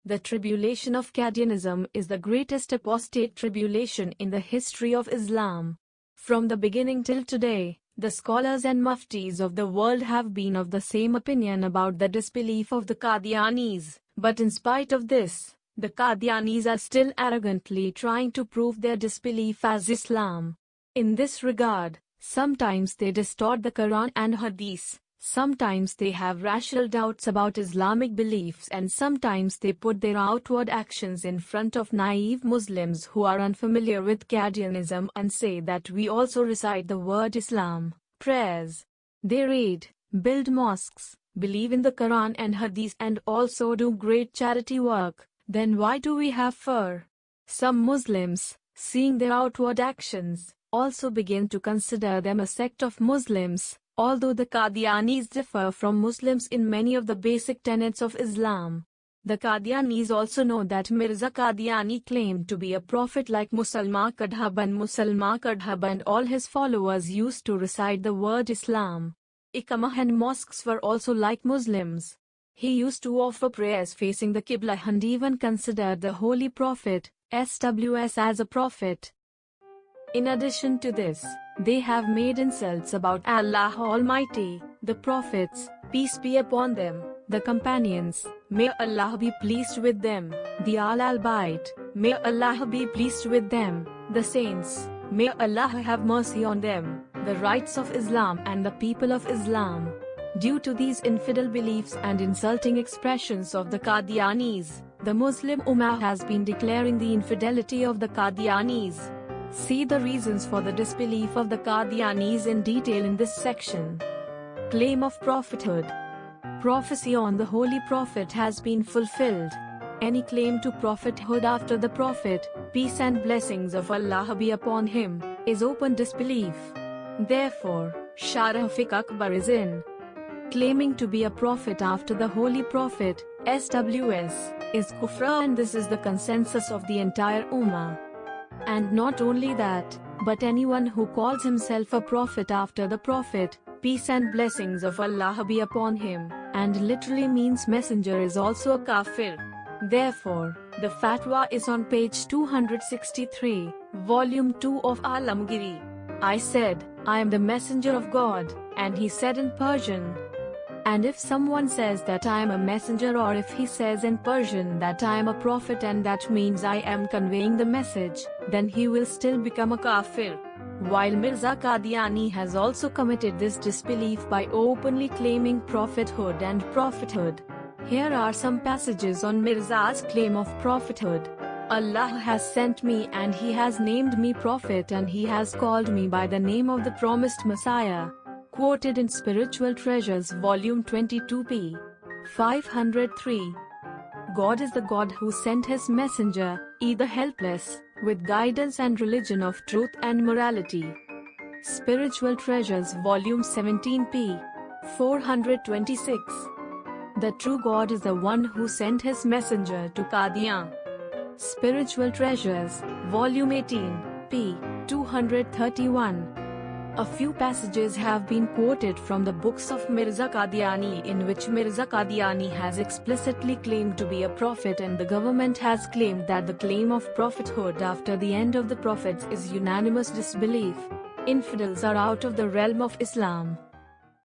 The Tribulation of Qadianism is the greatest apostate tribulation in the history of Islam. From the beginning till today, the scholars and muftis of the world have been of the same opinion about the disbelief of the Qadianis, but in spite of this, the Qadianis are still arrogantly trying to prove their disbelief as Islam. In this regard, sometimes they distort the Quran and Hadith, sometimes they have rational doubts about Islamic beliefs, and sometimes they put their outward actions in front of naive Muslims who are unfamiliar with Qadianism and say that we also recite the word Islam, prayers. They read, build mosques, believe in the Quran and Hadith, and also do great charity work. Then why do we have fear? Some Muslims, seeing their outward actions, also begin to consider them a sect of Muslims, although the Qadianis differ from Muslims in many of the basic tenets of Islam. The Qadianis also know that Mirza Qadiani claimed to be a prophet like Musalma Qadhab, and all his followers used to recite the word Islam. Iqamah and mosques were also like Muslims. He used to offer prayers facing the Qibla and even considered the Holy Prophet, SWS, as a prophet. In addition to this, they have made insults about Allah Almighty, the prophets, peace be upon them, the companions, may Allah be pleased with them, the Al-Bayt, may Allah be pleased with them, the saints, may Allah have mercy on them, the rights of Islam and the people of Islam. Due to these infidel beliefs and insulting expressions of the Qadianis, the Muslim Ummah has been declaring the infidelity of the Qadianis. See the reasons for the disbelief of the Qadianis in detail in this section. Claim of prophethood. Prophecy on the Holy Prophet has been fulfilled. Any claim to prophethood after the Prophet, peace and blessings of Allah be upon him, is open disbelief. Therefore, Shara Fiqh Akbar is in. Claiming to be a prophet after the Holy Prophet, SWS, is kufr, and this is the consensus of the entire Ummah. And not only that, but anyone who calls himself a prophet after the Prophet, peace and blessings of Allah be upon him, and literally means messenger, is also a kafir. Therefore, the fatwa is on page 263, volume 2 of Alamgiri. I said, I am the messenger of God, and he said in Persian. And if someone says that I am a messenger, or if he says in Persian that I am a prophet and that means I am conveying the message, then he will still become a kafir. While Mirza Qadiani has also committed this disbelief by openly claiming prophethood and prophethood. Here are some passages on Mirza's claim of prophethood. Allah has sent me and he has named me prophet, and he has called me by the name of the promised Messiah. Quoted in Spiritual Treasures, Volume 22 p. 503. God is the God who sent his messenger, either helpless, with guidance and religion of truth and morality. Spiritual Treasures, Volume 17 p. 426. The true God is the one who sent his messenger to Qadian. Spiritual Treasures, Volume 18 p. 231. A few passages have been quoted from the books of Mirza Qadiani, in which Mirza Qadiani has explicitly claimed to be a prophet, and the government has claimed that the claim of prophethood after the end of the prophets is unanimous disbelief. Infidels are out of the realm of Islam.